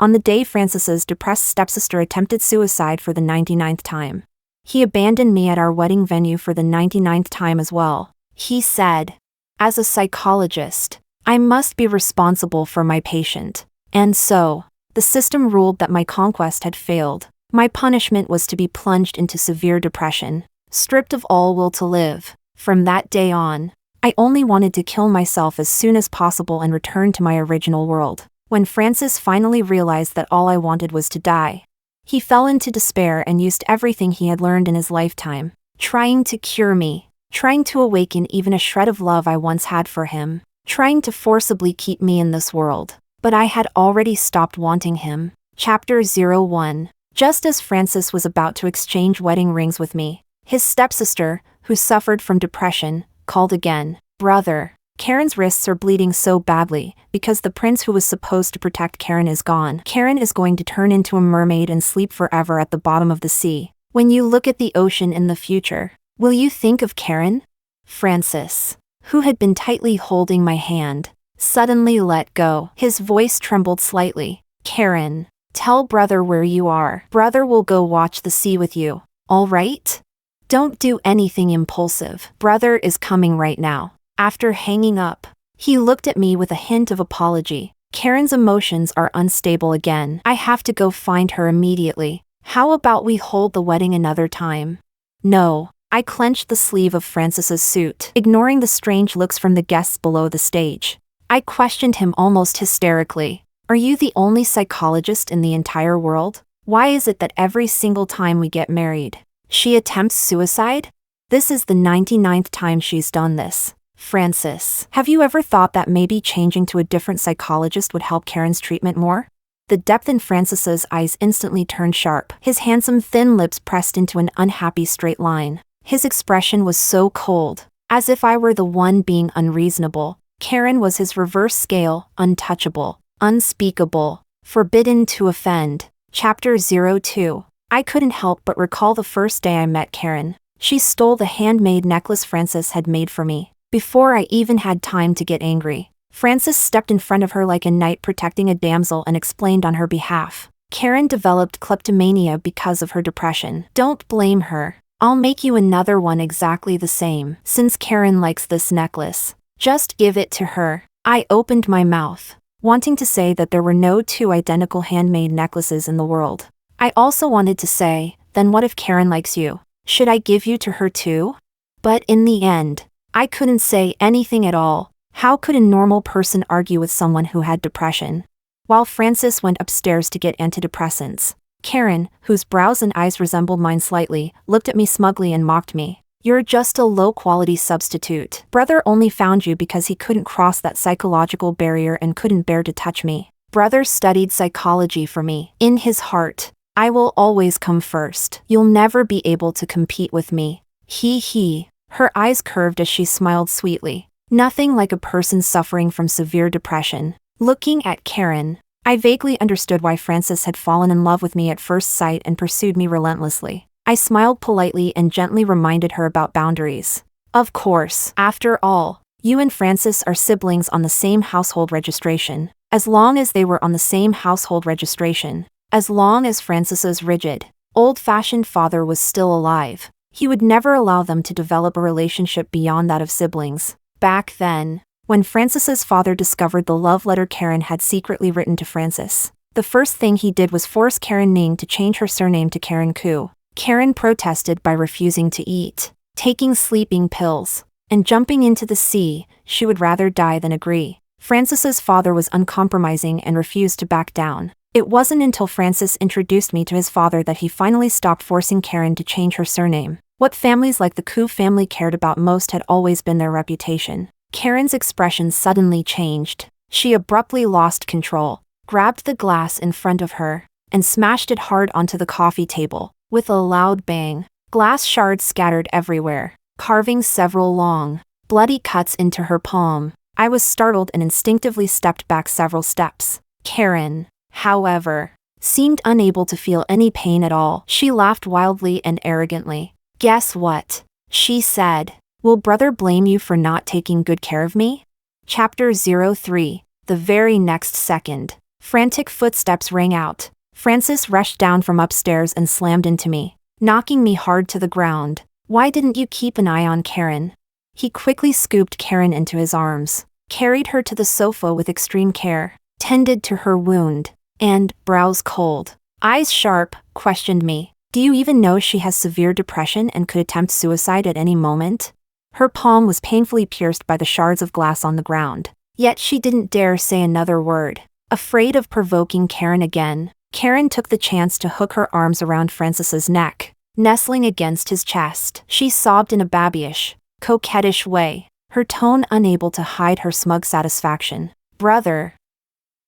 on the day Francis's depressed stepsister attempted suicide for the 99th time. He abandoned me at our wedding venue for the 99th time as well. He said, as a psychologist, I must be responsible for my patient. And so, the system ruled that my conquest had failed. My punishment was to be plunged into severe depression, stripped of all will to live. From that day on, I only wanted to kill myself as soon as possible and return to my original world. When Francis finally realized that all I wanted was to die, he fell into despair and used everything he had learned in his lifetime, trying to cure me, trying to awaken even a shred of love I once had for him, trying to forcibly keep me in this world. But I had already stopped wanting him. Chapter 01. Just as Francis was about to exchange wedding rings with me, his stepsister, who suffered from depression, called again. Brother, Karen's wrists are bleeding so badly because the prince who was supposed to protect Karen is gone. Karen is going to turn into a mermaid and sleep forever at the bottom of the sea. When you look at the ocean in the future, will you think of Karen? Francis, who had been tightly holding my hand, suddenly let go. His voice trembled slightly. Karen, tell brother where you are. Brother will go watch the sea with you, all right? Don't do anything impulsive. Brother is coming right now. After hanging up, he looked at me with a hint of apology. Karen's emotions are unstable again. I have to go find her immediately. How about we hold the wedding another time? No. I clenched the sleeve of Francis's suit, ignoring the strange looks from the guests below the stage. I questioned him almost hysterically. Are you the only psychologist in the entire world? Why is it that every single time we get married, she attempts suicide? This is the 99th time she's done this. Francis, have you ever thought that maybe changing to a different psychologist would help Karen's treatment more? The depth in Francis's eyes instantly turned sharp. His handsome thin lips pressed into an unhappy straight line. His expression was so cold, as if I were the one being unreasonable. Karen was his reverse scale, untouchable, unspeakable, forbidden to offend. Chapter 02. I couldn't help but recall the first day I met Karen. She stole the handmade necklace Francis had made for me. Before I even had time to get angry, Francis stepped in front of her like a knight protecting a damsel and explained on her behalf. Karen developed kleptomania because of her depression. Don't blame her. I'll make you another one exactly the same. Since Karen likes this necklace, just give it to her. I opened my mouth, wanting to say that there were no two identical handmade necklaces in the world. I also wanted to say, then what if Karen likes you? Should I give you to her too? But in the end, I couldn't say anything at all. How could a normal person argue with someone who had depression? While Francis went upstairs to get antidepressants, Karen, whose brows and eyes resembled mine slightly, looked at me smugly and mocked me. You're just a low-quality substitute. Brother only found you because he couldn't cross that psychological barrier and couldn't bear to touch me. Brother studied psychology for me. In his heart, I will always come first. You'll never be able to compete with me. He. Her eyes curved as she smiled sweetly. Nothing like a person suffering from severe depression. Looking at Karen, I vaguely understood why Francis had fallen in love with me at first sight and pursued me relentlessly. I smiled politely and gently reminded her about boundaries. Of course, after all, you and Francis are siblings on the same household registration. As long as they were on the same household registration, as long as Francis's rigid, old-fashioned father was still alive, he would never allow them to develop a relationship beyond that of siblings. Back then, when Francis's father discovered the love letter Karen had secretly written to Francis, the first thing he did was force Karen Ning to change her surname to Karen Koo. Karen protested by refusing to eat, taking sleeping pills, and jumping into the sea. She would rather die than agree. Francis's father was uncompromising and refused to back down. It wasn't until Francis introduced me to his father that he finally stopped forcing Karen to change her surname. What families like the Koo family cared about most had always been their reputation. Karen's expression suddenly changed. She abruptly lost control, grabbed the glass in front of her, and smashed it hard onto the coffee table. With a loud bang, glass shards scattered everywhere, carving several long, bloody cuts into her palm. I was startled and instinctively stepped back several steps. Karen, however, seemed unable to feel any pain at all. She laughed wildly and arrogantly. Guess what? She said. Will brother blame you for not taking good care of me? Chapter 03. The very next second, Frantic footsteps rang out. Francis rushed down from upstairs and slammed into me, knocking me hard to the ground. "Why didn't you keep an eye on Karen?" He quickly scooped Karen into his arms, carried her to the sofa with extreme care, tended to her wound, and, brows cold, eyes sharp, questioned me. "Do you even know she has severe depression and could attempt suicide at any moment?" Her palm was painfully pierced by the shards of glass on the ground, yet she didn't dare say another word. Afraid of provoking Karen again, Karen took the chance to hook her arms around Francis's neck, nestling against his chest. She sobbed in a babyish, coquettish way, her tone unable to hide her smug satisfaction. "Brother,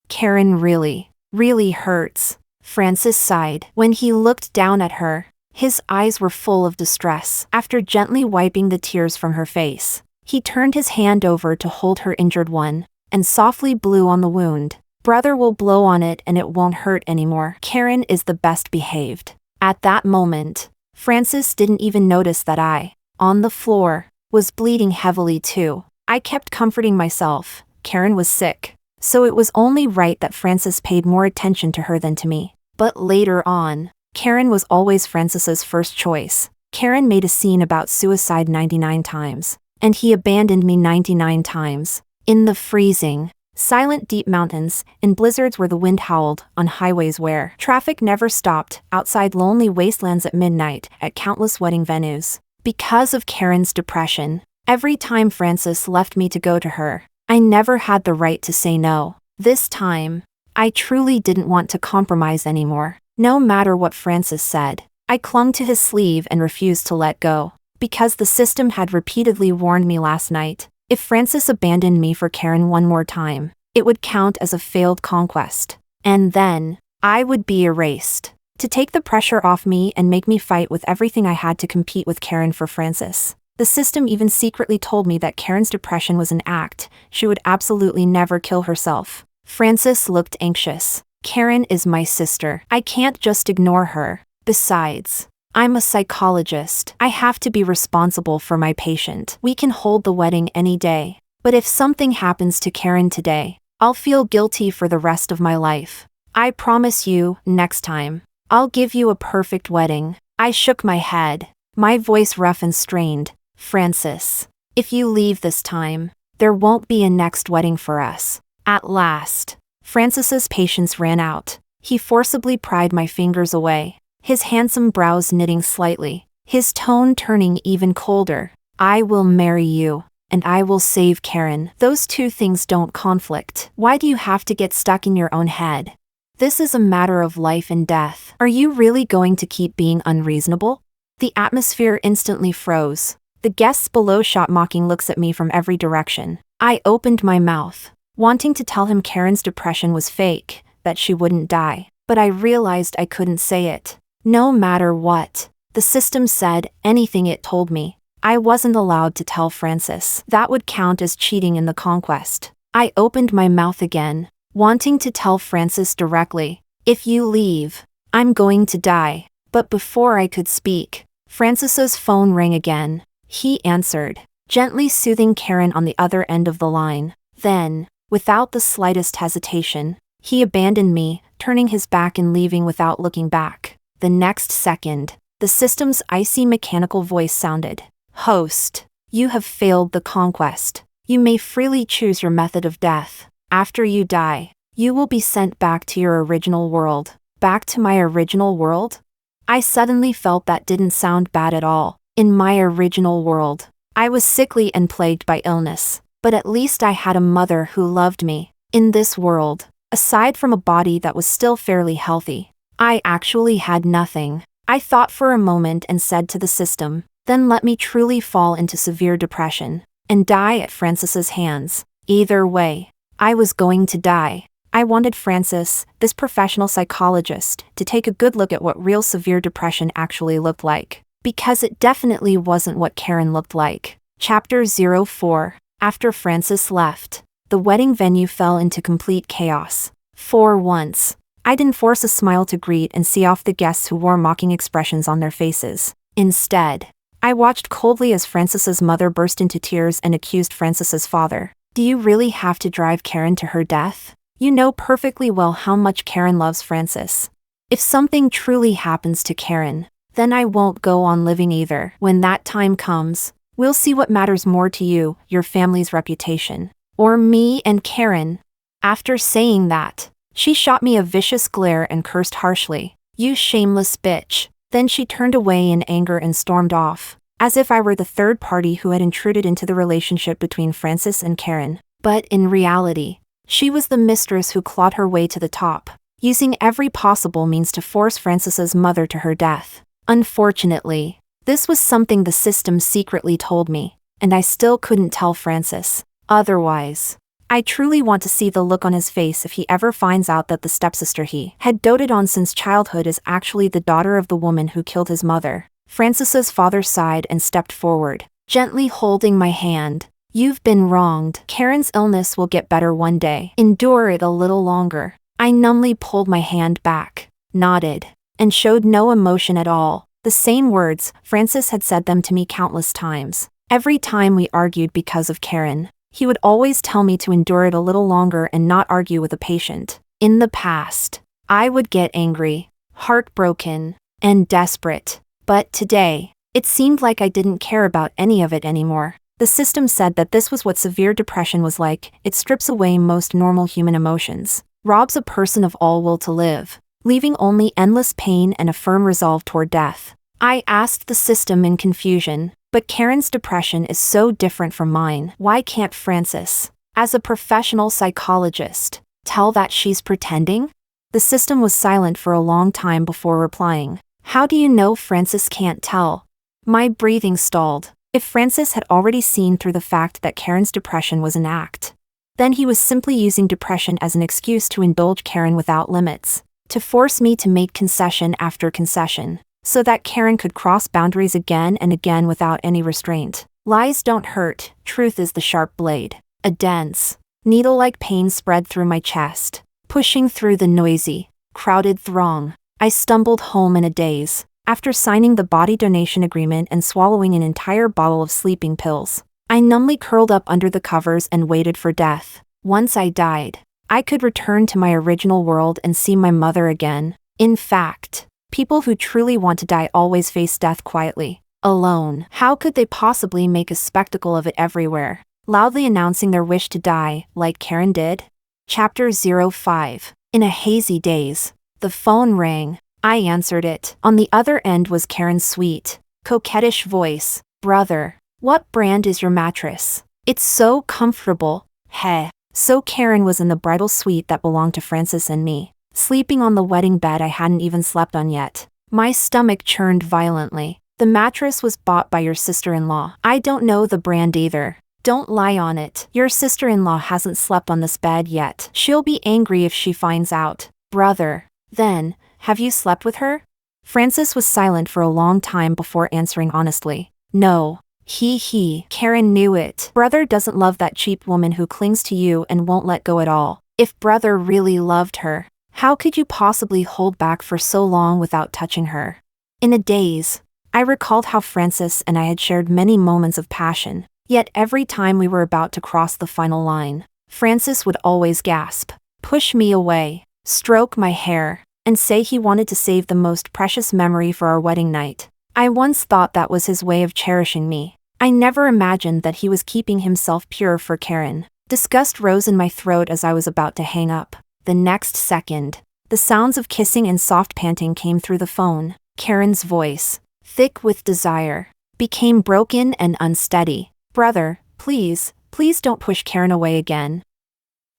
Karen really hurts." Francis sighed. When he looked down at her, his eyes were full of distress. After gently wiping the tears from her face, he turned his hand over to hold her injured one, and softly blew on the wound. "Brother will blow on it and it won't hurt anymore. Karen is the best behaved." At that moment, Francis didn't even notice that I, on the floor, was bleeding heavily too. I kept comforting myself. Karen was sick, so it was only right that Francis paid more attention to her than to me. But later on, Karen was always Francis's first choice. Karen made a scene about suicide 99 times, and he abandoned me 99 times. In the freezing, silent deep mountains, in blizzards where the wind howled, on highways where traffic never stopped, outside lonely wastelands at midnight, at countless wedding venues. Because of Karen's depression, every time Francis left me to go to her, I never had the right to say no. This time, I truly didn't want to compromise anymore. No matter what Francis said, I clung to his sleeve and refused to let go. Because the system had repeatedly warned me last night, if Francis abandoned me for Karen one more time, it would count as a failed conquest. And then, I would be erased. To take the pressure off me and make me fight with everything I had to compete with Karen for Francis. The system even secretly told me that Karen's depression was an act. She would absolutely never kill herself. Francis looked anxious. "Karen is my sister. I can't just ignore her. Besides, I'm a psychologist. I have to be responsible for my patient. We can hold the wedding any day. But if something happens to Karen today, I'll feel guilty for the rest of my life. I promise you, next time, I'll give you a perfect wedding." I shook my head, my voice rough and strained. "Francis, if you leave this time, there won't be a next wedding for us." At last, Francis's patience ran out. He forcibly pried my fingers away, his handsome brows knitting slightly, his tone turning even colder. "I will marry you, and I will save Karen. Those two things don't conflict. Why do you have to get stuck in your own head? This is a matter of life and death. Are you really going to keep being unreasonable?" The atmosphere instantly froze. The guests below shot mocking looks at me from every direction. I opened my mouth, wanting to tell him Karen's depression was fake, that she wouldn't die. But I realized I couldn't say it. No matter what the system said, anything it told me, I wasn't allowed to tell Francis. That would count as cheating in the conquest. I opened my mouth again, wanting to tell Francis directly, "If you leave, I'm going to die." But before I could speak, Francis's phone rang again. He answered, gently soothing Karen on the other end of the line. Then, without the slightest hesitation, he abandoned me, turning his back and leaving without looking back. The next second, the system's icy mechanical voice sounded. "Host, you have failed the conquest. You may freely choose your method of death. After you die, you will be sent back to your original world." Back to my original world? I suddenly felt that didn't sound bad at all. In my original world, I was sickly and plagued by illness, but at least I had a mother who loved me. In this world, aside from a body that was still fairly healthy, I actually had nothing. I thought for a moment and said to the system, "Then let me truly fall into severe depression and die at Francis's hands." Either way, I was going to die. I wanted Francis, this professional psychologist, to take a good look at what real severe depression actually looked like. Because it definitely wasn't what Karen looked like. Chapter 04. After Francis left, the wedding venue fell into complete chaos. For once, I didn't force a smile to greet and see off the guests who wore mocking expressions on their faces. Instead, I watched coldly as Francis's mother burst into tears and accused Francis's father. "Do you really have to drive Karen to her death? You know perfectly well how much Karen loves Francis. If something truly happens to Karen, then I won't go on living either. When that time comes, we'll see what matters more to you, your family's reputation, or me and Karen." After saying that, she shot me a vicious glare and cursed harshly. "You shameless bitch." Then she turned away in anger and stormed off, as if I were the third party who had intruded into the relationship between Francis and Karen. But in reality, she was the mistress who clawed her way to the top, using every possible means to force Francis's mother to her death. Unfortunately, this was something the system secretly told me, and I still couldn't tell Francis. Otherwise, I truly want to see the look on his face if he ever finds out that the stepsister he had doted on since childhood is actually the daughter of the woman who killed his mother. Francis's father sighed and stepped forward, gently holding my hand. "You've been wronged. Karen's illness will get better one day. Endure it a little longer." I numbly pulled my hand back, nodded, and showed no emotion at all. The same words, Francis had said them to me countless times. Every time we argued because of Karen, he would always tell me to endure it a little longer and not argue with a patient. In the past, I would get angry, heartbroken, and desperate. But today, it seemed like I didn't care about any of it anymore. The system said that this was what severe depression was like. It strips away most normal human emotions, robs a person of all will to live, leaving only endless pain and a firm resolve toward death. I asked the system in confusion, but Karen's depression is so different from mine. Why can't Francis, as a professional psychologist, tell that she's pretending? The system was silent for a long time before replying. "How do you know Francis can't tell?" My breathing stalled. If Francis had already seen through the fact that Karen's depression was an act, then he was simply using depression as an excuse to indulge Karen without limits, to force me to make concession after concession, so that Karen could cross boundaries again and again without any restraint. Lies don't hurt, truth is the sharp blade. A dense, needle-like pain spread through my chest, pushing through the noisy, crowded throng. I stumbled home in a daze, after signing the body donation agreement and swallowing an entire bottle of sleeping pills. I numbly curled up under the covers and waited for death. Once I died, I could return to my original world and see my mother again. In fact, people who truly want to die always face death quietly, alone. How could they possibly make a spectacle of it everywhere, loudly announcing their wish to die, like Karen did? Chapter 05. In a hazy daze, the phone rang. I answered it. On the other end was Karen's sweet, coquettish voice. "Brother, what brand is your mattress? It's so comfortable." Heh. So Karen was in the bridal suite that belonged to Francis and me, sleeping on the wedding bed I hadn't even slept on yet. My stomach churned violently. "The mattress was bought by your sister-in-law." "I don't know the brand either." "Don't lie on it. Your sister-in-law hasn't slept on this bed yet. She'll be angry if she finds out." "Brother, then, have you slept with her?" Francis was silent for a long time before answering honestly. "No." He. Karen knew it. "Brother doesn't love that cheap woman who clings to you and won't let go at all. If brother really loved her, how could you possibly hold back for so long without touching her?" In a daze, I recalled how Francis and I had shared many moments of passion, yet every time we were about to cross the final line, Francis would always gasp, push me away, stroke my hair, and say he wanted to save the most precious memory for our wedding night. I once thought that was his way of cherishing me. I never imagined that he was keeping himself pure for Karen. Disgust rose in my throat as I was about to hang up. The next second, the sounds of kissing and soft panting came through the phone. Karen's voice, thick with desire, became broken and unsteady. "Brother, please don't push Karen away again.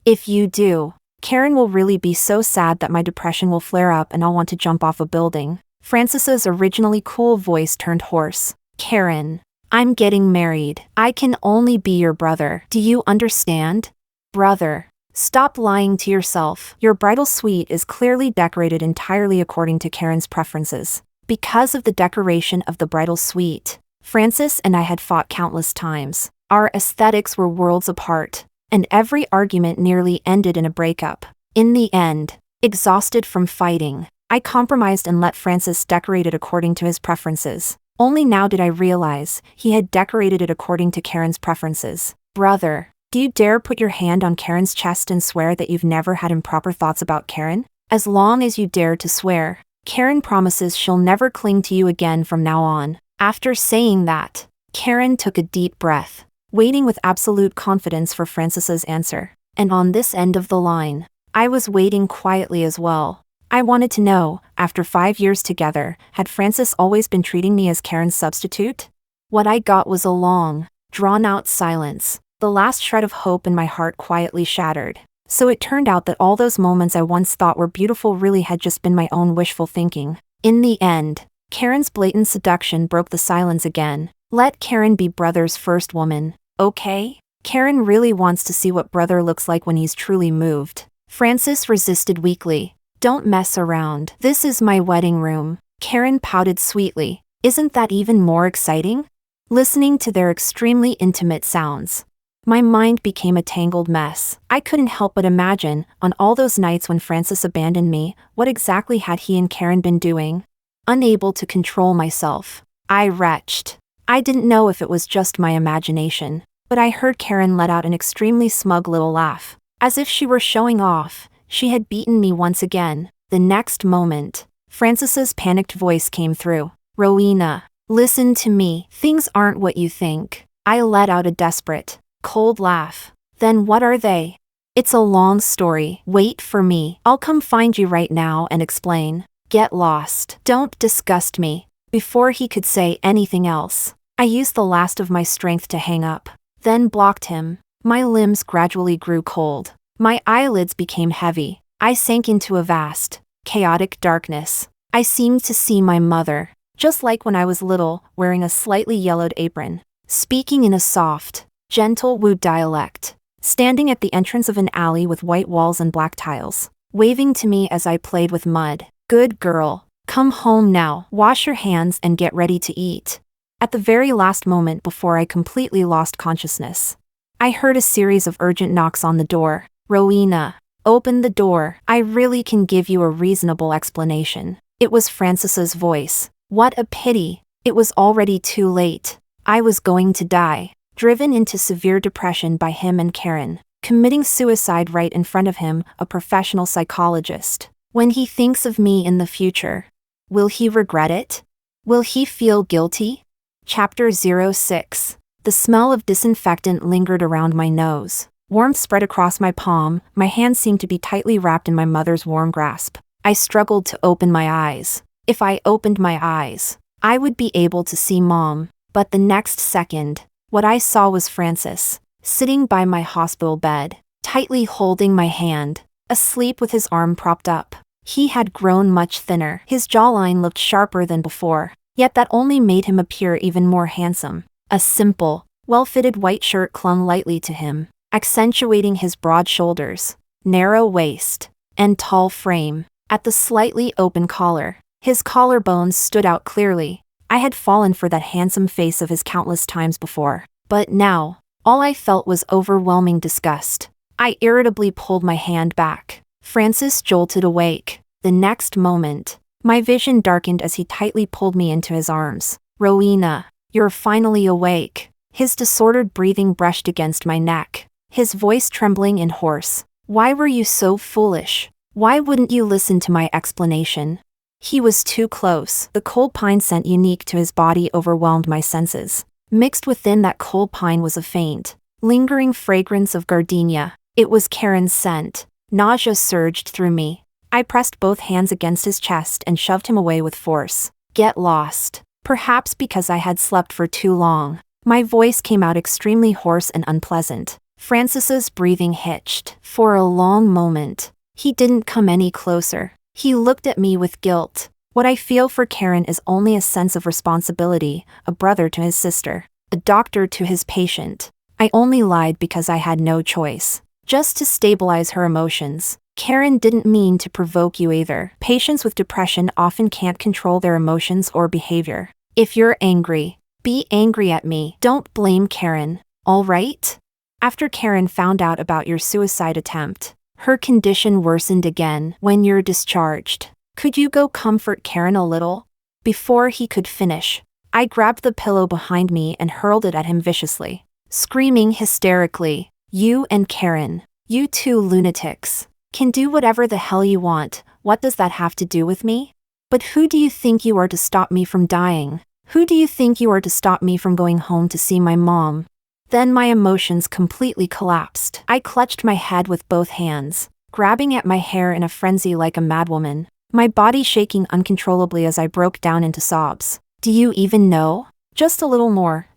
If you do, Karen will really be so sad that my depression will flare up and I'll want to jump off a building." Francis's originally cool voice turned hoarse. "Karen, I'm getting married. I can only be your brother. Do you understand? Brother, stop lying to yourself. Your bridal suite is clearly decorated entirely according to Karen's preferences." Because of the decoration of the bridal suite, Francis and I had fought countless times. Our aesthetics were worlds apart, and every argument nearly ended in a breakup. In the end, exhausted from fighting, I compromised and let Francis decorate it according to his preferences. Only now did I realize he had decorated it according to Karen's preferences. "Brother, Do you dare put your hand on Karen's chest and swear that you've never had improper thoughts about Karen? As long as you dare to swear, Karen promises she'll never cling to you again from now on. After saying that, Karen took a deep breath, waiting with absolute confidence for Francis's answer. And on this end of the line, I was waiting quietly as well. I wanted to know, after 5 years together, had Francis always been treating me as Karen's substitute? What I got was a long, drawn-out silence, the last shred of hope in my heart quietly shattered. So it turned out that all those moments I once thought were beautiful really had just been my own wishful thinking. In the end, Karen's blatant seduction broke the silence again. Let Karen be Brother's first woman, okay? Karen really wants to see what Brother looks like when he's truly moved. Francis resisted weakly. Don't mess around. This is my wedding room. Karen pouted sweetly. Isn't that even more exciting? Listening to their extremely intimate sounds, my mind became a tangled mess. I couldn't help but imagine, on all those nights when Francis abandoned me, what exactly had he and Karen been doing? Unable to control myself, I retched. I didn't know if it was just my imagination, but I heard Karen let out an extremely smug little laugh. As if she were showing off, she had beaten me once again. The next moment, Francis's panicked voice came through. Rowena, listen to me. Things aren't what you think. I let out a desperate, cold laugh. Then what are they? It's a long story. Wait for me. I'll come find you right now and explain. Get lost. Don't disgust me. Before he could say anything else, I used the last of my strength to hang up, then blocked him. My limbs gradually grew cold. My eyelids became heavy. I sank into a vast, chaotic darkness. I seemed to see my mother, just like when I was little, wearing a slightly yellowed apron, speaking in a soft, gentle Wu dialect, standing at the entrance of an alley with white walls and black tiles, waving to me as I played with mud. Good girl, come home now, wash your hands and get ready to eat. At the very last moment before I completely lost consciousness, I heard a series of urgent knocks on the door. Rowena, open the door. I really can give you a reasonable explanation. It was Francis's voice. What a pity. It was already too late. I was going to die, driven into severe depression by him and Karen, committing suicide right in front of him, a professional psychologist. When he thinks of me in the future, will he regret it? Will he feel guilty? Chapter 06. The smell of disinfectant lingered around my nose. Warmth spread across my palm. My hand seemed to be tightly wrapped in my mother's warm grasp. I struggled to open my eyes. If I opened my eyes, I would be able to see Mom. But the next second, what I saw was Francis, sitting by my hospital bed, tightly holding my hand, asleep with his arm propped up. He had grown much thinner. His jawline looked sharper than before, yet that only made him appear even more handsome. A simple, well-fitted white shirt clung lightly to him, accentuating his broad shoulders, narrow waist, and tall frame. At the slightly open collar, his collarbones stood out clearly. I had fallen for that handsome face of his countless times before, but now, all I felt was overwhelming disgust. I irritably pulled my hand back. Francis jolted awake. The next moment, my vision darkened as he tightly pulled me into his arms. Rowena, you're finally awake. His disordered breathing brushed against my neck, his voice trembling and hoarse. Why were you so foolish? Why wouldn't you listen to my explanation? He was too close. The cold pine scent unique to his body overwhelmed my senses. Mixed within that cold pine was a faint, lingering fragrance of gardenia. It was Karen's scent. Nausea surged through me. I pressed both hands against his chest and shoved him away with force. Get lost. Perhaps because I had slept for too long, my voice came out extremely hoarse and unpleasant. Francis's breathing hitched. For a long moment, he didn't come any closer. He looked at me with guilt. What I feel for Karen is only a sense of responsibility, a brother to his sister, a doctor to his patient. I only lied because I had no choice. Just to stabilize her emotions. Karen didn't mean to provoke you either. Patients with depression often can't control their emotions or behavior. If you're angry, be angry at me. Don't blame Karen, all right? After Karen found out about your suicide attempt, her condition worsened again. When you're discharged, could you go comfort Karen a little? Before he could finish, I grabbed the pillow behind me and hurled it at him viciously, screaming hysterically, You and Karen. You two lunatics. Can do whatever the hell you want. What does that have to do with me? But who do you think you are to stop me from dying? Who do you think you are to stop me from going home to see my mom? Then my emotions completely collapsed. I clutched my head with both hands, grabbing at my hair in a frenzy like a madwoman, my body shaking uncontrollably as I broke down into sobs. Do you even know? Just a little more,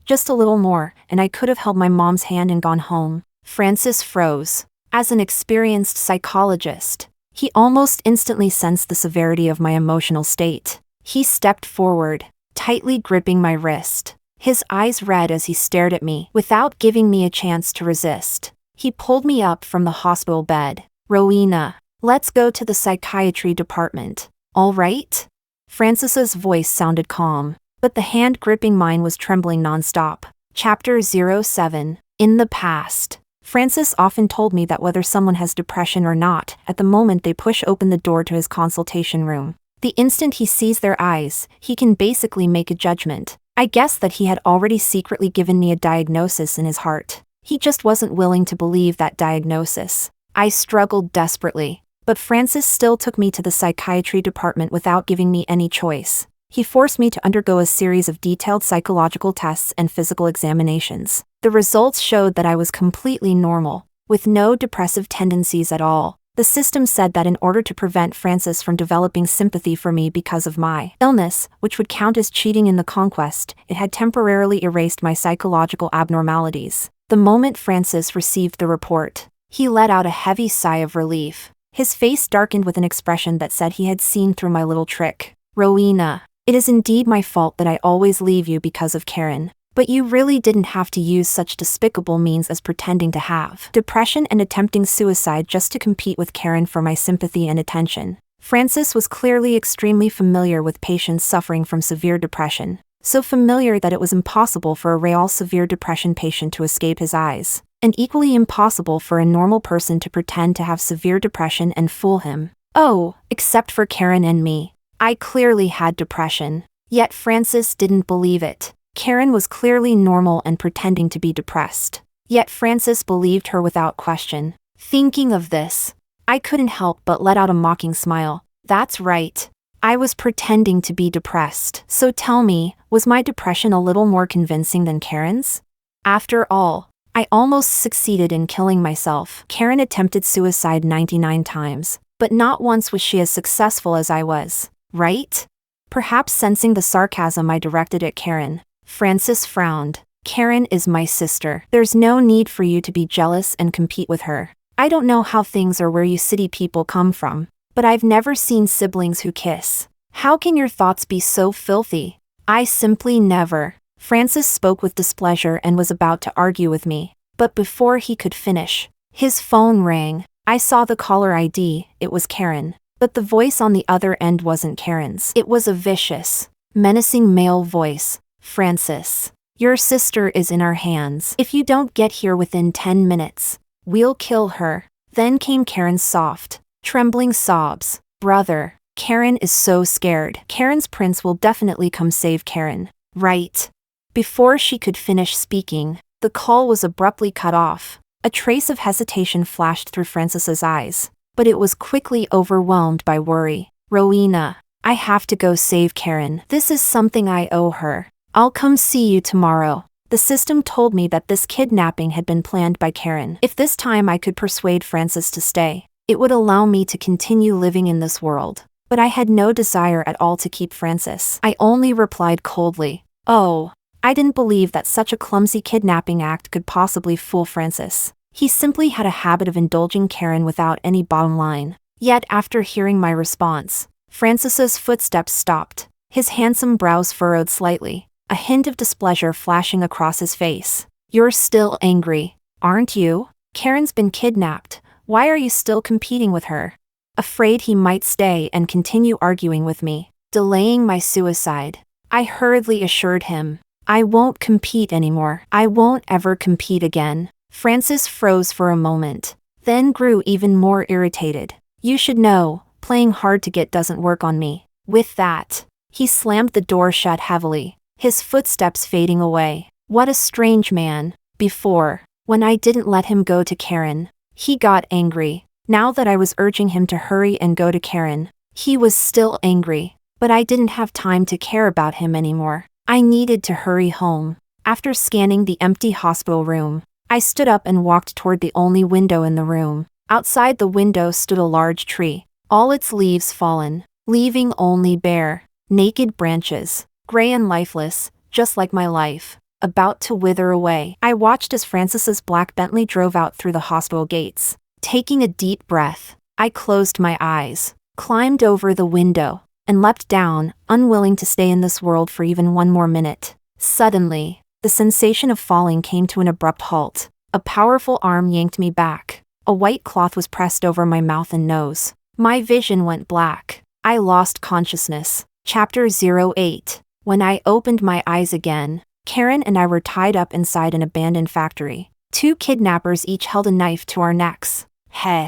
and I could have held my mom's hand and gone home. Francis froze. As an experienced psychologist, he almost instantly sensed the severity of my emotional state. He stepped forward, tightly gripping my wrist, his eyes red as he stared at me without giving me a chance to resist. He pulled me up from the hospital bed. Rowena, let's go to the psychiatry department. All right? Francis's voice sounded calm, but the hand gripping mine was trembling nonstop. Chapter 07. In the past. Francis often told me that whether someone has depression or not, at the moment they push open the door to his consultation room, the instant he sees their eyes, he can basically make a judgment. I guess that he had already secretly given me a diagnosis in his heart. He just wasn't willing to believe that diagnosis. I struggled desperately, but Francis still took me to the psychiatry department without giving me any choice. He forced me to undergo a series of detailed psychological tests and physical examinations. The results showed that I was completely normal, with no depressive tendencies at all. The system said that in order to prevent Francis from developing sympathy for me because of my illness, which would count as cheating in the conquest, it had temporarily erased my psychological abnormalities. The moment Francis received the report, he let out a heavy sigh of relief. His face darkened with an expression that said he had seen through my little trick. Rowena, it is indeed my fault that I always leave you because of Karen. But you really didn't have to use such despicable means as pretending to have depression and attempting suicide just to compete with Karen for my sympathy and attention. Francis was clearly extremely familiar with patients suffering from severe depression, so familiar that it was impossible for a real severe depression patient to escape his eyes, and equally impossible for a normal person to pretend to have severe depression and fool him. Oh, except for Karen and me. I clearly had depression. Yet Francis didn't believe it. Karen was clearly normal and pretending to be depressed. Yet Francis believed her without question. Thinking of this, I couldn't help but let out a mocking smile. That's right. I was pretending to be depressed. So tell me, was my depression a little more convincing than Karen's? After all, I almost succeeded in killing myself. Karen attempted suicide 99 times, but not once was she as successful as I was, right? Perhaps sensing the sarcasm I directed at Karen, Francis frowned. Karen is my sister. There's no need for you to be jealous and compete with her. I don't know how things are where you city people come from, but I've never seen siblings who kiss. How can your thoughts be so filthy? I simply never. Francis spoke with displeasure and was about to argue with me, but before he could finish, his phone rang. I saw the caller ID, it was Karen, but the voice on the other end wasn't Karen's. It was a vicious, menacing male voice. Francis, your sister is in our hands. If you don't get here within 10 minutes, we'll kill her. Then came Karen's soft, trembling sobs. Brother, Karen is so scared. Karen's prince will definitely come save Karen, right? Before she could finish speaking, the call was abruptly cut off. A trace of hesitation flashed through Francis's eyes, but it was quickly overwhelmed by worry. Rowena, I have to go save Karen. This is something I owe her. I'll come see you tomorrow. The system told me that this kidnapping had been planned by Karen. If this time I could persuade Francis to stay, it would allow me to continue living in this world. But I had no desire at all to keep Francis. I only replied coldly, oh, I didn't believe that such a clumsy kidnapping act could possibly fool Francis. He simply had a habit of indulging Karen without any bottom line. Yet after hearing my response, Francis's footsteps stopped, his handsome brows furrowed slightly, a hint of displeasure flashing across his face. You're still angry, aren't you? Karen's been kidnapped. Why are you still competing with her? Afraid he might stay and continue arguing with me, delaying my suicide. I hurriedly assured him, I won't compete anymore. I won't ever compete again. Francis froze for a moment, then grew even more irritated. You should know, playing hard to get doesn't work on me. With that, he slammed the door shut heavily, his footsteps fading away. What a strange man. Before, When I didn't let him go to Karen, he got angry. Now that I was urging him to hurry and go to Karen, he was still angry. But I didn't have time to care about him anymore. I needed to hurry home. After scanning the empty hospital room, I stood up and walked toward the only window in the room. Outside the window stood a large tree, all its leaves fallen, leaving only bare, naked branches, gray and lifeless, just like my life, about to wither away. I watched as Francis's black Bentley drove out through the hospital gates. Taking a deep breath, I closed my eyes, climbed over the window, and leapt down, unwilling to stay in this world for even one more minute. Suddenly, the sensation of falling came to an abrupt halt. A powerful arm yanked me back. A white cloth was pressed over my mouth and nose. My vision went black. I lost consciousness. Chapter 08. When I opened my eyes again, Karen and I were tied up inside an abandoned factory. 2 kidnappers each held a knife to our necks.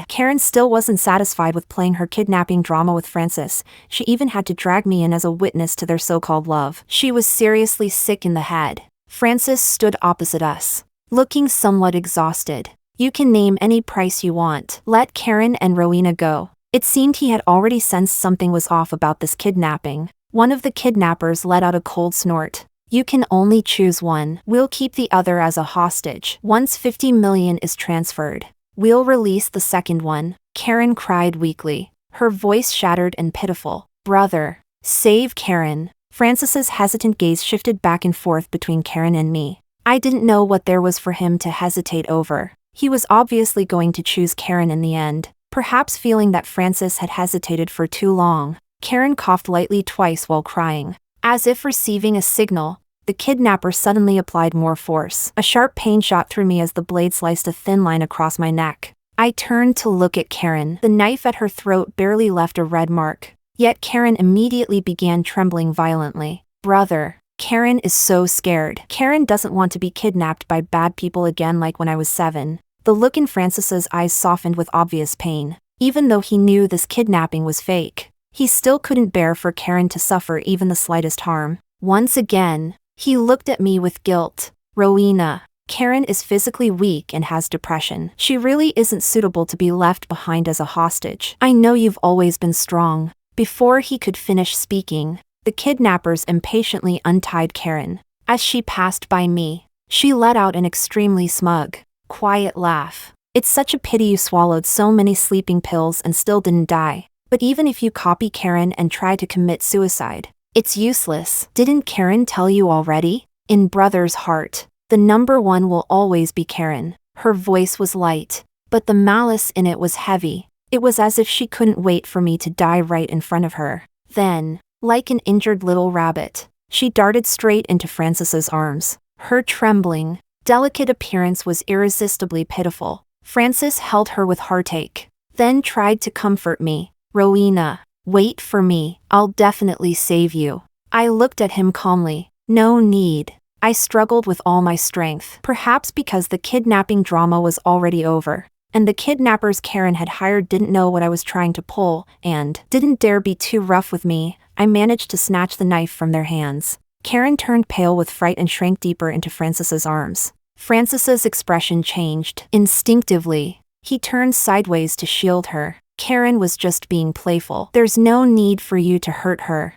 Karen still wasn't satisfied with playing her kidnapping drama with Francis. She even had to drag me in as a witness to their so-called love. She was seriously sick in the head. Francis stood opposite us, looking somewhat exhausted. You can name any price you want. Let Karen and Rowena go. It seemed he had already sensed something was off about this kidnapping. One of the kidnappers let out a cold snort. You can only choose one. We'll keep the other as a hostage. Once 50 million is transferred, we'll release the second one. Karen cried weakly, her voice shattered and pitiful. Brother, save Karen. Francis's hesitant gaze shifted back and forth between Karen and me. I didn't know what there was for him to hesitate over. He was obviously going to choose Karen in the end, perhaps feeling that Francis had hesitated for too long. Karen coughed lightly twice while crying. As if receiving a signal, the kidnapper suddenly applied more force. A sharp pain shot through me as the blade sliced a thin line across my neck. I turned to look at Karen. The knife at her throat barely left a red mark. Yet Karen immediately began trembling violently. Brother, Karen is so scared. Karen doesn't want to be kidnapped by bad people again like when I was 7. The look in Francis's eyes softened with obvious pain. Even though he knew this kidnapping was fake, he still couldn't bear for Karen to suffer even the slightest harm. Once again, he looked at me with guilt. Rowena, Karen is physically weak and has depression. She really isn't suitable to be left behind as a hostage. I know you've always been strong. Before he could finish speaking, the kidnappers impatiently untied Karen. As she passed by me, she let out an extremely smug, quiet laugh. It's such a pity you swallowed so many sleeping pills and still didn't die. But even if you copy Karen and try to commit suicide, it's useless. Didn't Karen tell you already? In Brother's heart, the number one will always be Karen. Her voice was light, but the malice in it was heavy. It was as if she couldn't wait for me to die right in front of her. Then, like an injured little rabbit, she darted straight into Francis's arms. Her trembling, delicate appearance was irresistibly pitiful. Francis held her with heartache, then tried to comfort me. Rowena, wait for me. I'll definitely save you. I looked at him calmly. No need. I struggled with all my strength, perhaps because the kidnapping drama was already over, and the kidnappers Karen had hired didn't know what I was trying to pull, and didn't dare be too rough with me. I managed to snatch the knife from their hands. Karen turned pale with fright and shrank deeper into Francis's arms. Francis's expression changed. Instinctively, he turned sideways to shield her. Karen was just being playful. There's no need for you to hurt her.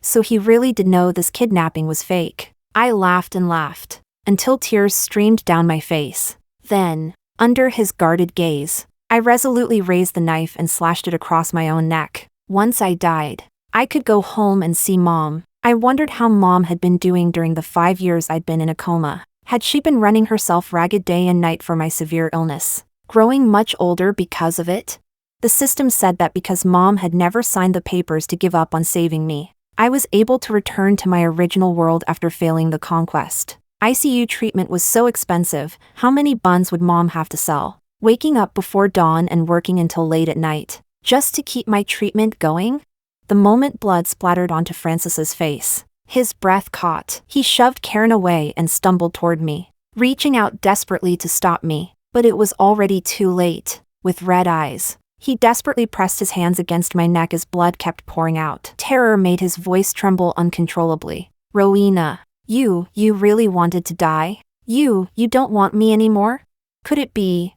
So he really did know this kidnapping was fake. I laughed and laughed, until tears streamed down my face. Then, under his guarded gaze, I resolutely raised the knife and slashed it across my own neck. Once I died, I could go home and see Mom. I wondered how Mom had been doing during the 5 years I'd been in a coma. Had she been running herself ragged day and night for my severe illness, growing much older because of it? The system said that because Mom had never signed the papers to give up on saving me, I was able to return to my original world after failing the conquest. ICU treatment was so expensive, how many buns would Mom have to sell? Waking up before dawn and working until late at night, just to keep my treatment going? The moment blood splattered onto Francis's face, his breath caught. He shoved Karen away and stumbled toward me, reaching out desperately to stop me, but it was already too late. With red eyes, he desperately pressed his hands against my neck as blood kept pouring out. Terror made his voice tremble uncontrollably. Rowena, you really wanted to die? You don't want me anymore? Could it be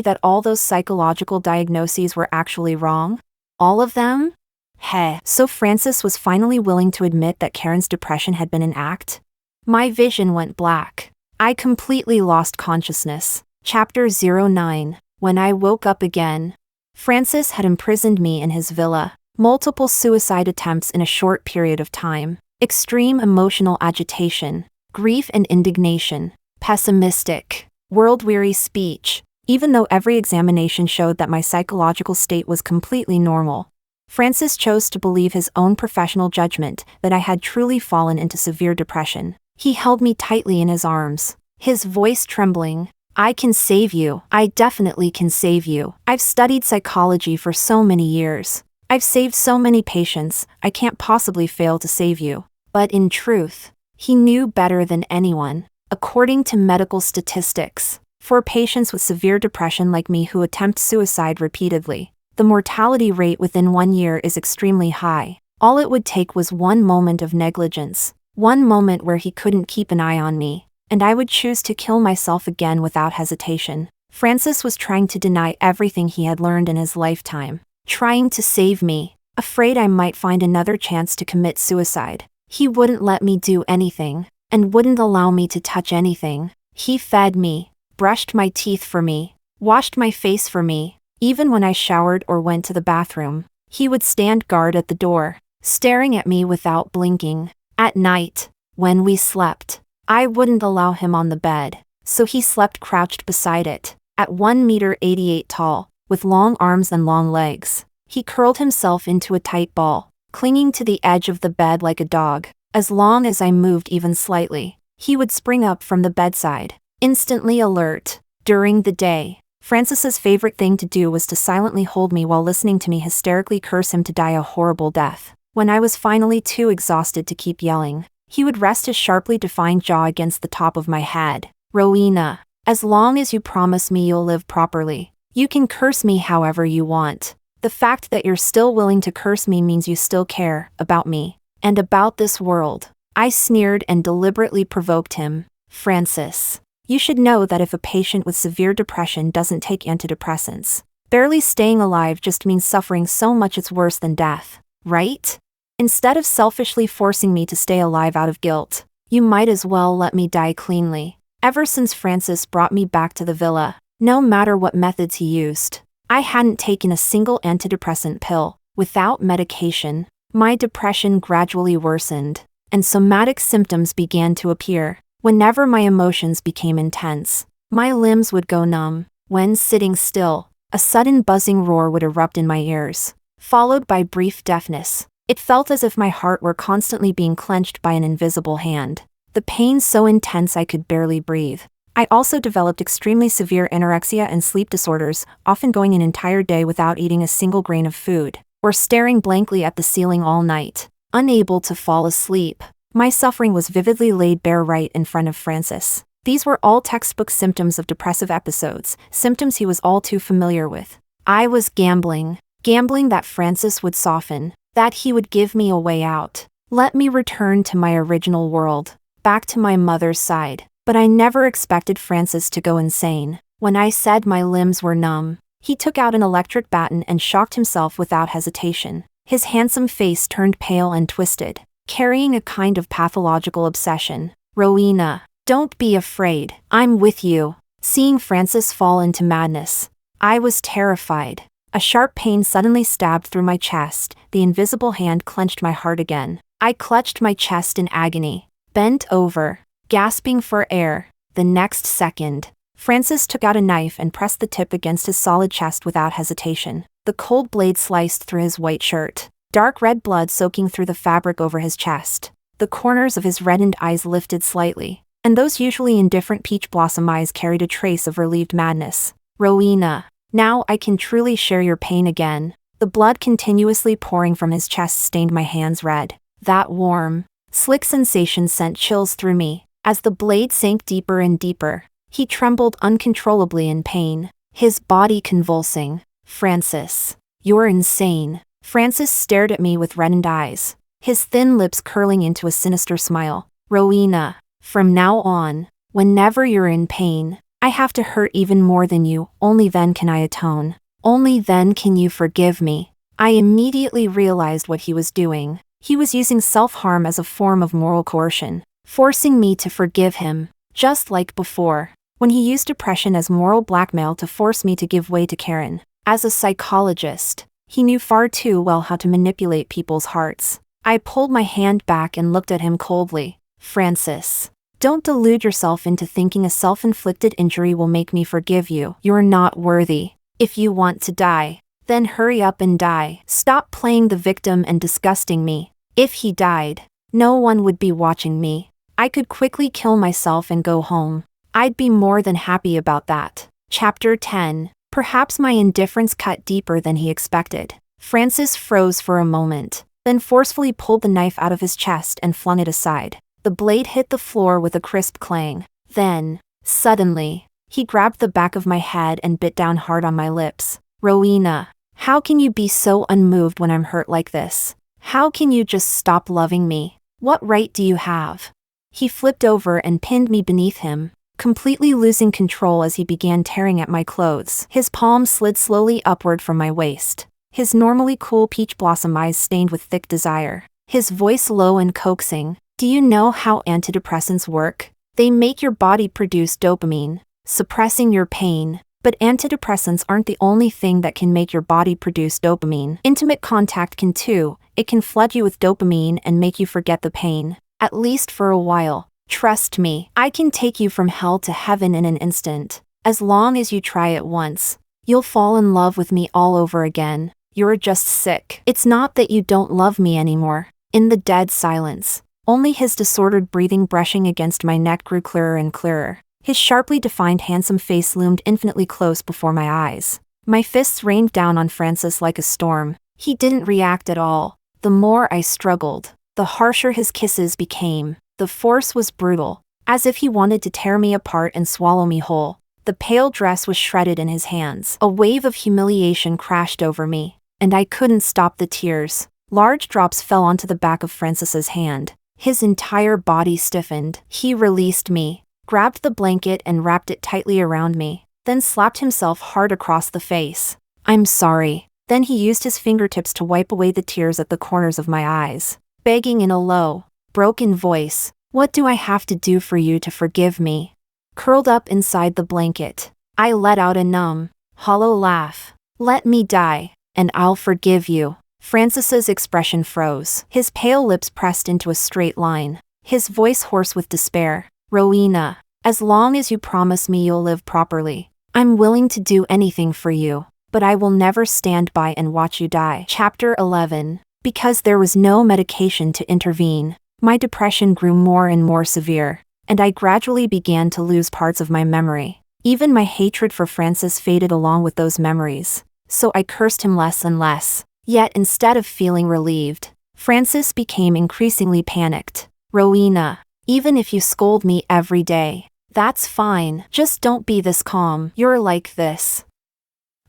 that all those psychological diagnoses were actually wrong? All of them? Heh. So Francis was finally willing to admit that Karen's depression had been an act? My vision went black. I completely lost consciousness. Chapter 09. When I woke up again. Francis had imprisoned me in his villa. Multiple suicide attempts in a short period of time. Extreme emotional agitation. Grief and indignation. Pessimistic, world-weary speech. Even though every examination showed that my psychological state was completely normal, Francis chose to believe his own professional judgment that I had truly fallen into severe depression. He held me tightly in his arms, his voice trembling. I can save you. I definitely can save you. I've studied psychology for so many years. I've saved so many patients, I can't possibly fail to save you. But in truth, he knew better than anyone. According to medical statistics, for patients with severe depression like me who attempt suicide repeatedly, the mortality rate within 1 year is extremely high. All it would take was one moment of negligence, one moment where he couldn't keep an eye on me, and I would choose to kill myself again without hesitation. Francis was trying to deny everything he had learned in his lifetime, trying to save me, afraid I might find another chance to commit suicide. He wouldn't let me do anything, and wouldn't allow me to touch anything. He fed me, brushed my teeth for me, washed my face for me. Even when I showered or went to the bathroom, he would stand guard at the door, staring at me without blinking. At night, when we slept, I wouldn't allow him on the bed, so he slept crouched beside it. At 1.88 m tall, with long arms and long legs, he curled himself into a tight ball, clinging to the edge of the bed like a dog. As long as I moved even slightly, he would spring up from the bedside, instantly alert. During the day, Francis's favorite thing to do was to silently hold me while listening to me hysterically curse him to die a horrible death. When I was finally too exhausted to keep yelling, he would rest his sharply defined jaw against the top of my head. Rowena, as long as you promise me you'll live properly, you can curse me however you want. The fact that you're still willing to curse me means you still care about me and about this world. I sneered and deliberately provoked him. Francis, you should know that if a patient with severe depression doesn't take antidepressants, barely staying alive just means suffering so much it's worse than death, right? Instead of selfishly forcing me to stay alive out of guilt, you might as well let me die cleanly. Ever since Francis brought me back to the villa, no matter what methods he used, I hadn't taken a single antidepressant pill. Without medication, my depression gradually worsened, and somatic symptoms began to appear. Whenever my emotions became intense, my limbs would go numb. When sitting still, a sudden buzzing roar would erupt in my ears, followed by brief deafness. It felt as if my heart were constantly being clenched by an invisible hand. The pain so intense I could barely breathe. I also developed extremely severe anorexia and sleep disorders, often going an entire day without eating a single grain of food, or staring blankly at the ceiling all night, unable to fall asleep. My suffering was vividly laid bare right in front of Francis. These were all textbook symptoms of depressive episodes, symptoms he was all too familiar with. I was gambling that Francis would soften, that he would give me a way out. Let me return to my original world, back to my mother's side. But I never expected Francis to go insane. When I said my limbs were numb, he took out an electric baton and shocked himself without hesitation. His handsome face turned pale and twisted, carrying a kind of pathological obsession. Rowena, don't be afraid. I'm with you. Seeing Francis fall into madness, I was terrified. A sharp pain suddenly stabbed through my chest. The invisible hand clenched my heart again. I clutched my chest in agony, bent over, gasping for air. The next second, Francis took out a knife and pressed the tip against his solid chest without hesitation. The cold blade sliced through his white shirt, dark red blood soaking through the fabric over his chest. The corners of his reddened eyes lifted slightly, and those usually indifferent peach blossom eyes carried a trace of relieved madness. Rowena, now I can truly share your pain again. The blood continuously pouring from his chest stained my hands red. That warm, slick sensation sent chills through me. As the blade sank deeper and deeper, he trembled uncontrollably in pain, his body convulsing. Francis, you're insane. Francis stared at me with reddened eyes, his thin lips curling into a sinister smile. Rowena, from now on, whenever you're in pain, I have to hurt even more than you, only then can I atone. Only then can you forgive me. I immediately realized what he was doing. He was using self-harm as a form of moral coercion, forcing me to forgive him, just like before, when he used depression as moral blackmail to force me to give way to Karen. As a psychologist, he knew far too well how to manipulate people's hearts. I pulled my hand back and looked at him coldly. Francis, don't delude yourself into thinking a self-inflicted injury will make me forgive you. You're not worthy. If you want to die, then hurry up and die. Stop playing the victim and disgusting me. If he died, no one would be watching me. I could quickly kill myself and go home. I'd be more than happy about that. Chapter 10. Perhaps my indifference cut deeper than he expected. Francis froze for a moment, then forcefully pulled the knife out of his chest and flung it aside. The blade hit the floor with a crisp clang. Then, suddenly, he grabbed the back of my head and bit down hard on my lips. Rowena, how can you be so unmoved when I'm hurt like this? How can you just stop loving me? What right do you have? He flipped over and pinned me beneath him, completely losing control as he began tearing at my clothes. His palm slid slowly upward from my waist, his normally cool peach blossom eyes stained with thick desire. His voice low and coaxing. Do you know how antidepressants work? They make your body produce dopamine, suppressing your pain. But antidepressants aren't the only thing that can make your body produce dopamine. Intimate contact can too. It can flood you with dopamine and make you forget the pain. At least for a while. Trust me, I can take you from hell to heaven in an instant. As long as you try it once, you'll fall in love with me all over again. You're just sick. It's not that you don't love me anymore. In the dead silence, only his disordered breathing brushing against my neck grew clearer and clearer. His sharply defined handsome face loomed infinitely close before my eyes. My fists rained down on Francis like a storm. He didn't react at all. The more I struggled, the harsher his kisses became. The force was brutal, as if he wanted to tear me apart and swallow me whole. The pale dress was shredded in his hands. A wave of humiliation crashed over me, and I couldn't stop the tears. Large drops fell onto the back of Francis's hand. His entire body stiffened. He released me, grabbed the blanket and wrapped it tightly around me, then slapped himself hard across the face. I'm sorry. Then he used his fingertips to wipe away the tears at the corners of my eyes, begging in a low, broken voice, what do I have to do for you to forgive me? Curled up inside the blanket, I let out a numb, hollow laugh. Let me die, and I'll forgive you. Francis's expression froze. His pale lips pressed into a straight line, his voice hoarse with despair. Rowena, as long as you promise me you'll live properly, I'm willing to do anything for you, but I will never stand by and watch you die. Chapter 11. Because there was no medication to intervene, my depression grew more and more severe, and I gradually began to lose parts of my memory. Even my hatred for Francis faded along with those memories, so I cursed him less and less. Yet instead of feeling relieved, Francis became increasingly panicked. Rowena, even if you scold me every day, that's fine. Just don't be this calm. You're like this.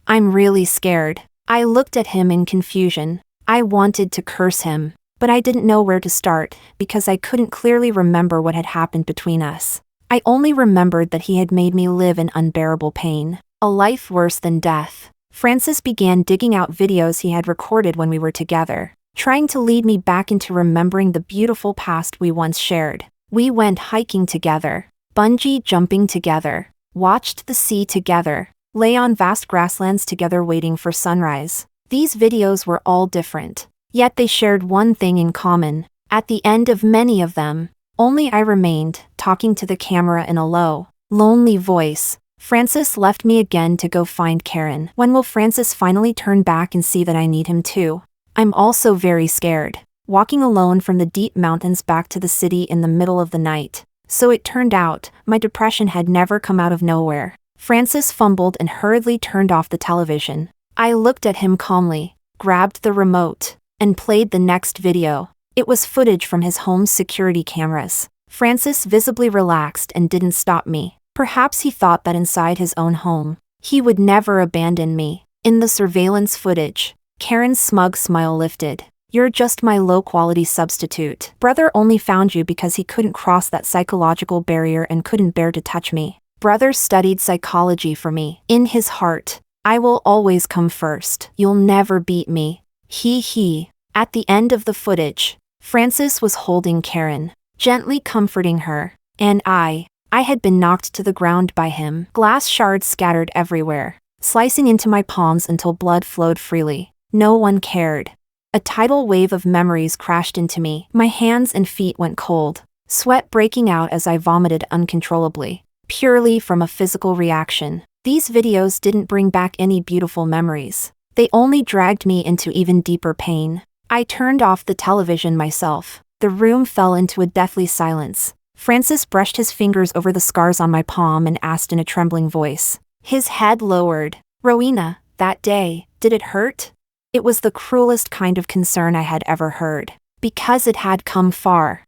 I'm really scared. I looked at him in confusion. I wanted to curse him, but I didn't know where to start because I couldn't clearly remember what had happened between us. I only remembered that he had made me live in unbearable pain, a life worse than death. Francis began digging out videos he had recorded when we were together, trying to lead me back into remembering the beautiful past we once shared. We went hiking together, bungee jumping together, watched the sea together, lay on vast grasslands together waiting for sunrise. These videos were all different, yet they shared one thing in common. At the end of many of them, only I remained, talking to the camera in a low, lonely voice. Francis left me again to go find Karen. When will Francis finally turn back and see that I need him too? I'm also very scared, walking alone from the deep mountains back to the city in the middle of the night. So it turned out, my depression had never come out of nowhere. Francis fumbled and hurriedly turned off the television. I looked at him calmly, grabbed the remote, and played the next video. It was footage from his home's security cameras. Francis visibly relaxed and didn't stop me. Perhaps he thought that inside his own home, he would never abandon me. In the surveillance footage, Karen's smug smile lifted. You're just my low-quality substitute. Brother only found you because he couldn't cross that psychological barrier and couldn't bear to touch me. Brother studied psychology for me. In his heart, I will always come first. You'll never beat me. He. At the end of the footage, Francis was holding Karen, gently comforting her, and I had been knocked to the ground by him. Glass shards scattered everywhere, slicing into my palms until blood flowed freely. No one cared. A tidal wave of memories crashed into me. My hands and feet went cold, sweat breaking out as I vomited uncontrollably, purely from a physical reaction. These videos didn't bring back any beautiful memories. They only dragged me into even deeper pain. I turned off the television myself. The room fell into a deathly silence. Francis brushed his fingers over the scars on my palm and asked in a trembling voice. His head lowered. Rowena, that day, did it hurt? It was the cruelest kind of concern I had ever heard. Because it had come far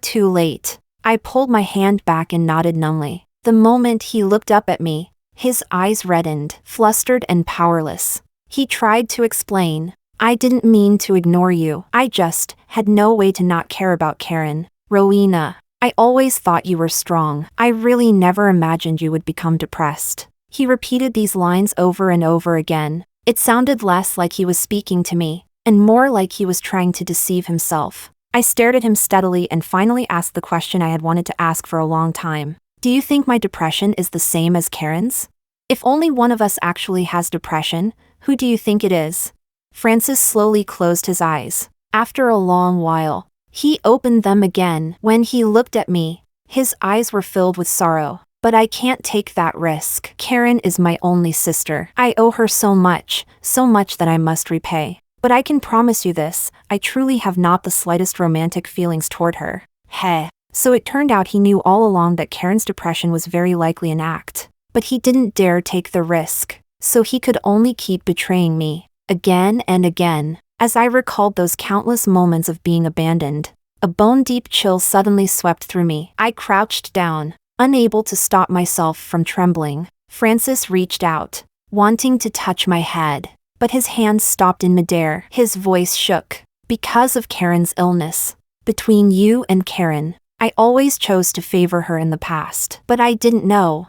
too late. I pulled my hand back and nodded numbly. The moment he looked up at me, his eyes reddened, flustered and powerless. He tried to explain. I didn't mean to ignore you. I just had no way to not care about Karen. Rowena, I always thought you were strong. I really never imagined you would become depressed. He repeated these lines over and over again. It sounded less like he was speaking to me, and more like he was trying to deceive himself. I stared at him steadily and finally asked the question I had wanted to ask for a long time. Do you think my depression is the same as Karen's? If only one of us actually has depression, who do you think it is? Francis slowly closed his eyes. After a long while, he opened them again. When he looked at me, his eyes were filled with sorrow. But I can't take that risk. Karen is my only sister. I owe her so much that I must repay. But I can promise you this, I truly have not the slightest romantic feelings toward her. Heh. So it turned out he knew all along that Karen's depression was very likely an act. But he didn't dare take the risk. So he could only keep betraying me. Again and again. As I recalled those countless moments of being abandoned, a bone-deep chill suddenly swept through me. I crouched down, unable to stop myself from trembling. Francis reached out, wanting to touch my head, but his hands stopped in midair. His voice shook. Because of Karen's illness. Between you and Karen, I always chose to favor her in the past. But I didn't know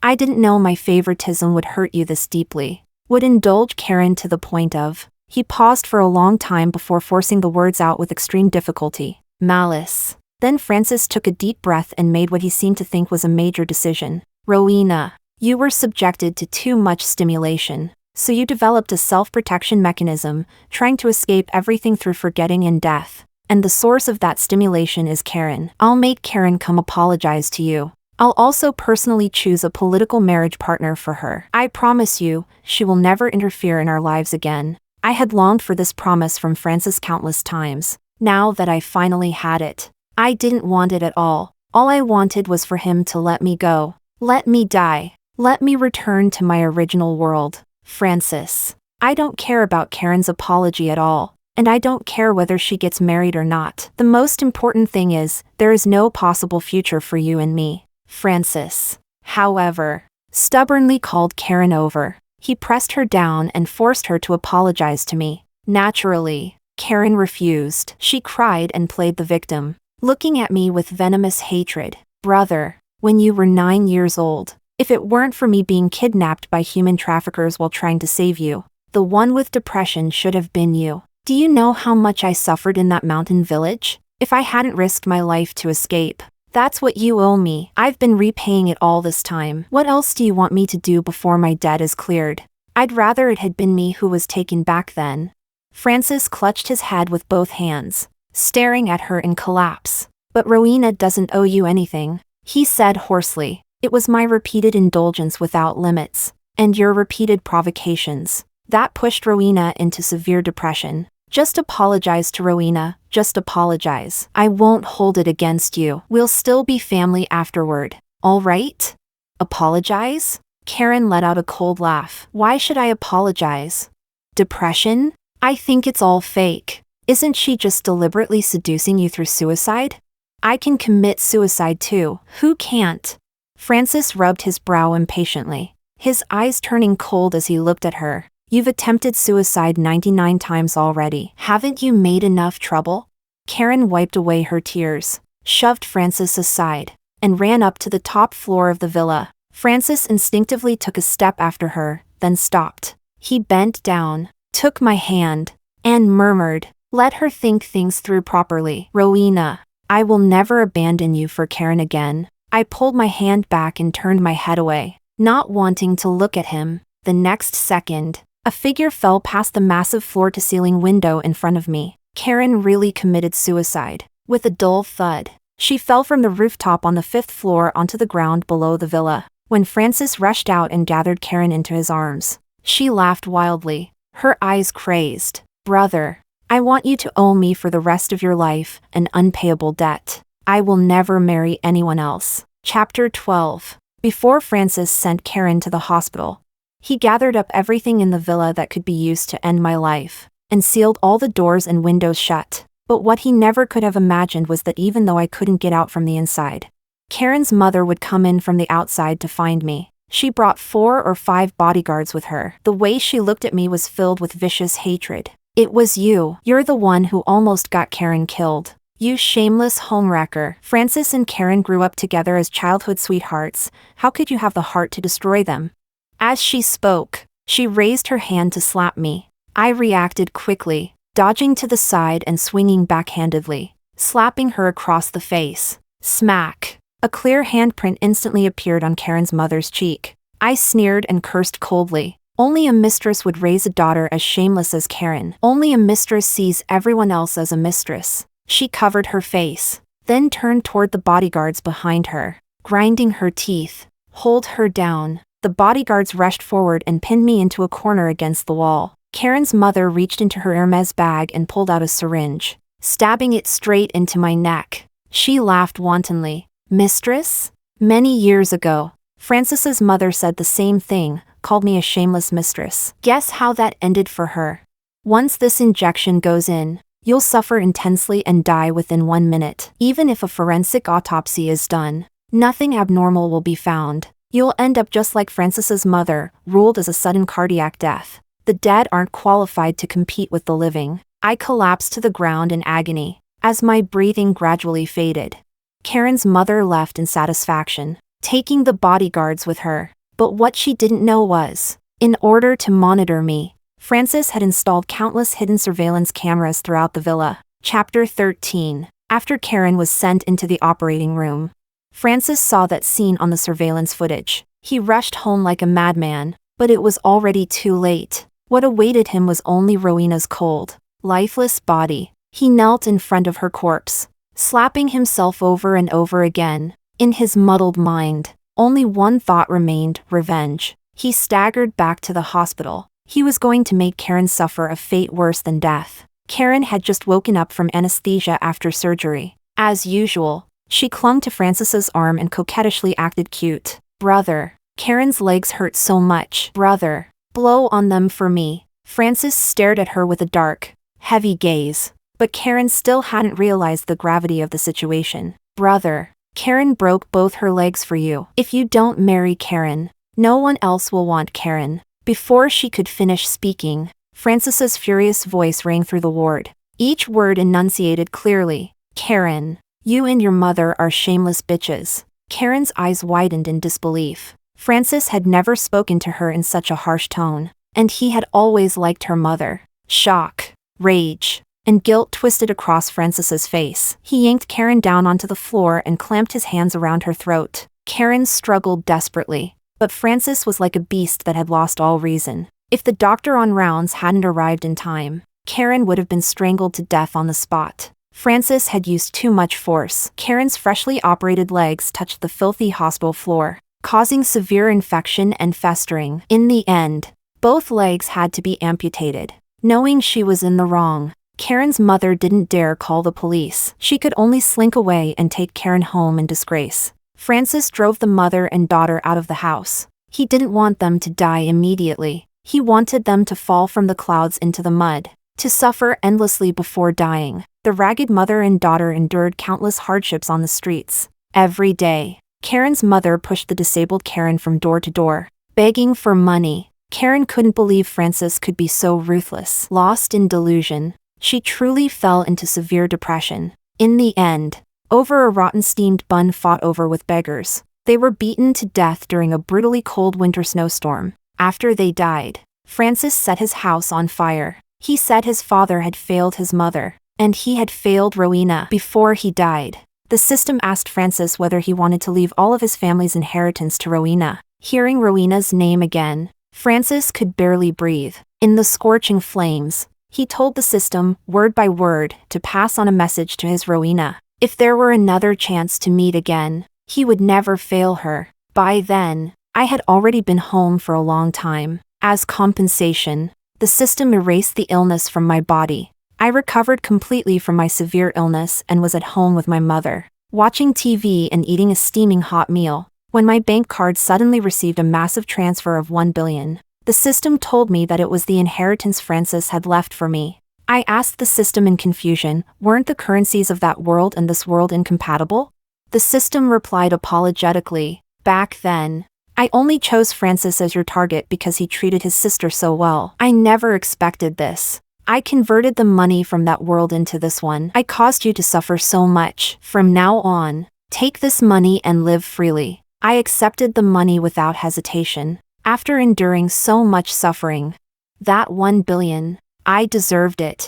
my favoritism would hurt you this deeply. Would indulge Karen to the point of. He paused for a long time before forcing the words out with extreme difficulty. Malice. Then Francis took a deep breath and made what he seemed to think was a major decision. Rowena, you were subjected to too much stimulation, so you developed a self-protection mechanism, trying to escape everything through forgetting and death. And the source of that stimulation is Karen. I'll make Karen come apologize to you. I'll also personally choose a political marriage partner for her. I promise you, she will never interfere in our lives again. I had longed for this promise from Francis countless times. Now that I finally had it, I didn't want it at all. All I wanted was for him to let me go. Let me die. Let me return to my original world. Francis, I don't care about Karen's apology at all. And I don't care whether she gets married or not. The most important thing is, there is no possible future for you and me. Francis, however, stubbornly called Karen over. He pressed her down and forced her to apologize to me. Naturally, Karen refused. She cried and played the victim, looking at me with venomous hatred. Brother, when you were 9 years old, if it weren't for me being kidnapped by human traffickers while trying to save you, the one with depression should have been you. Do you know how much I suffered in that mountain village? If I hadn't risked my life to escape, that's what you owe me. I've been repaying it all this time. What else do you want me to do before my debt is cleared? I'd rather it had been me who was taken back then. Francis clutched his head with both hands, staring at her in collapse. But Rowena doesn't owe you anything, he said hoarsely. It was my repeated indulgence without limits, and your repeated provocations, that pushed Rowena into severe depression. Just apologize to Rowena, just apologize. I won't hold it against you. We'll still be family afterward, all right? Apologize? Karen let out a cold laugh. Why should I apologize? Depression? I think it's all fake. Isn't she just deliberately seducing you through suicide? I can commit suicide too. Who can't? Francis rubbed his brow impatiently, his eyes turning cold as he looked at her. You've attempted suicide 99 times already. Haven't you made enough trouble? Karen wiped away her tears, shoved Francis aside. and ran up to the top floor of the villa. Francis instinctively took a step after her, then stopped. He bent down, took my hand, and murmured, "Let her think things through properly. Rowena, I will never abandon you for Karen again." I pulled my hand back and turned my head away, not wanting to look at him. The next second, a figure fell past the massive floor-to-ceiling window in front of me. Karen really committed suicide. With a dull thud, she fell from the rooftop on the 5th floor onto the ground below the villa. When Francis rushed out and gathered Karen into his arms, she laughed wildly, her eyes crazed. "Brother, I want you to owe me for the rest of your life an unpayable debt. I will never marry anyone else." Chapter 12. Before Francis sent Karen to the hospital, he gathered up everything in the villa that could be used to end my life, and sealed all the doors and windows shut. But what he never could have imagined was that even though I couldn't get out from the inside, Karen's mother would come in from the outside to find me. She brought 4 or 5 bodyguards with her. The way she looked at me was filled with vicious hatred. "It was you. You're the one who almost got Karen killed. You shameless homewrecker." Francis and Karen grew up together as childhood sweethearts. How could you have the heart to destroy them? As she spoke, she raised her hand to slap me. I reacted quickly, dodging to the side and swinging backhandedly, slapping her across the face. Smack! A clear handprint instantly appeared on Karen's mother's cheek. I sneered and cursed coldly. Only a mistress would raise a daughter as shameless as Karen. Only a mistress sees everyone else as a mistress. She covered her face, then turned toward the bodyguards behind her, grinding her teeth. "Hold her down." The bodyguards rushed forward and pinned me into a corner against the wall. Karen's mother reached into her Hermes bag and pulled out a syringe, stabbing it straight into my neck. She laughed wantonly. "Mistress?" Many years ago, Francis's mother said the same thing, called me a shameless mistress. Guess how that ended for her? Once this injection goes in, you'll suffer intensely and die within 1 minute. Even if a forensic autopsy is done, nothing abnormal will be found. You'll end up just like Francis's mother, ruled as a sudden cardiac death. The dead aren't qualified to compete with the living. I collapsed to the ground in agony, as my breathing gradually faded. Karen's mother left in satisfaction, taking the bodyguards with her. But what she didn't know was, in order to monitor me, Francis had installed countless hidden surveillance cameras throughout the villa. Chapter 13. After Karen was sent into the operating room, Francis saw that scene on the surveillance footage. He rushed home like a madman, but it was already too late. What awaited him was only Rowena's cold, lifeless body. He knelt in front of her corpse, slapping himself over and over again. In his muddled mind, only one thought remained: revenge. He staggered back to the hospital. He was going to make Karen suffer a fate worse than death. Karen had just woken up from anesthesia after surgery. As usual, she clung to Francis's arm and coquettishly acted cute. "Brother, Karen's legs hurt so much. Brother, blow on them for me." Francis stared at her with a dark, heavy gaze, but Karen still hadn't realized the gravity of the situation. "Brother, Karen broke both her legs for you. If you don't marry Karen, no one else will want Karen." Before she could finish speaking, Francis's furious voice rang through the ward, each word enunciated clearly. "Karen, you and your mother are shameless bitches." Karen's eyes widened in disbelief. Francis had never spoken to her in such a harsh tone, and he had always liked her mother. Shock, rage, and guilt twisted across Francis's face. He yanked Karen down onto the floor and clamped his hands around her throat. Karen struggled desperately, but Francis was like a beast that had lost all reason. If the doctor on rounds hadn't arrived in time, Karen would have been strangled to death on the spot. Francis had used too much force. Karen's freshly operated legs touched the filthy hospital floor, causing severe infection and festering. In the end, both legs had to be amputated. Knowing she was in the wrong, Karen's mother didn't dare call the police. She could only slink away and take Karen home in disgrace. Francis drove the mother and daughter out of the house. He didn't want them to die immediately. He wanted them to fall from the clouds into the mud, to suffer endlessly before dying. The ragged mother and daughter endured countless hardships on the streets. Every day, Karen's mother pushed the disabled Karen from door to door, begging for money. Karen couldn't believe Francis could be so ruthless. Lost in delusion, she truly fell into severe depression. In the end, over a rotten steamed bun fought over with beggars. They were beaten to death during a brutally cold winter snowstorm. After they died, Francis set his house on fire. He said his father had failed his mother, and he had failed Rowena before he died. The system asked Francis whether he wanted to leave all of his family's inheritance to Rowena. Hearing Rowena's name again, Francis could barely breathe. In the scorching flames, he told the system, word by word, to pass on a message to his Rowena. If there were another chance to meet again, he would never fail her. By then, I had already been home for a long time. As compensation, the system erased the illness from my body. I recovered completely from my severe illness and was at home with my mother, watching TV and eating a steaming hot meal, when my bank card suddenly received a massive transfer of 1 billion. The system told me that it was the inheritance Francis had left for me. I asked the system in confusion, weren't the currencies of that world and this world incompatible? The system replied apologetically, back then, I only chose Francis as your target because he treated his sister so well. I never expected this. I converted the money from that world into this one. I caused you to suffer so much. From now on, take this money and live freely. I accepted the money without hesitation. After enduring so much suffering, that 1 billion, I deserved it.